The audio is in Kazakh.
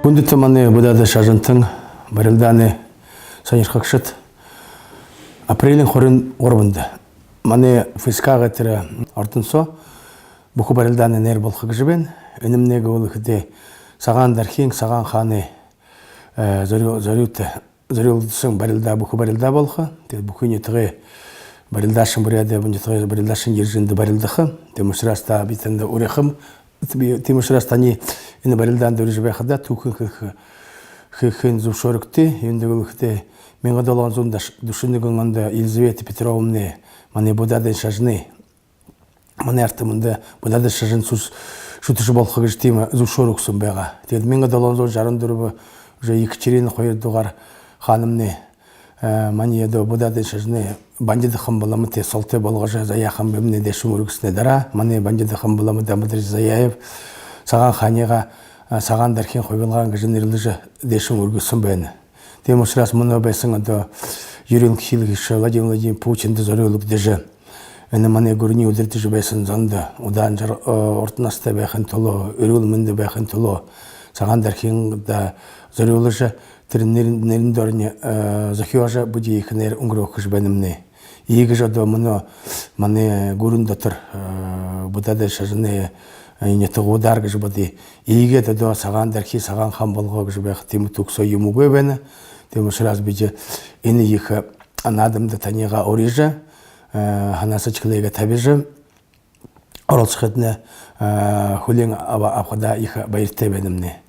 Күндіті маны бұдады шажынтың барылданы санешқақшыт апрелін хорын орбынды. Маны фискаға тірі ортынсо бұқы барылданы нәр болқы жібен. Өнімнегі олы күде саған дархен, саған қаны зорюлдысың барылда бұқы барылда болқы. Бұқыне тұғы барылдашын бұряды, бұнде тұғы барылдашын ержінді барылдықы. Мұшыраста бітінді ұрекім. Тимошрастани ины барилдан дөрүж бахада тукын хын зушорыкты енді гылыхты мен гадалган зонда душыныгын анда Елизавета Петровна мане бодады шажны мане артымында бодады шажын сус шутушы болхыгы тима зушоруксун бага тед мен гадалган зон жарын дөрүбө уже Екатерина койдугар ханымны мане до бодады шажны бандиды хым боламы те солте болгожа заяхам бемне де шумургысне дара мане бандиды хым боламы да мыдыр заяев саған ханиға саған дархен қойылған генералыжы де шумургысын бен темушрас мына бесің ада Юрий Килгиш Владимир Владимирович Путин де зорюлук деже эне мане гурни удирти же бесін занды удан жар ортнаста бехен толо өрүл менде бехен толо саған дархен да зорюлыжы Тернерин дорне захиожа буди ихнер унгрохыш бенемне. Иги жадо мане гурундатыр будада шажны не тогодар гыж буди. Иги да саган дархи саган хан болгоо гыж бэх тим туксо юмугы бене. Тем шраз биже ини их анадымда танига орижа ханасачклега табижа. Оролсхетне хулин абада их байрте бенемне.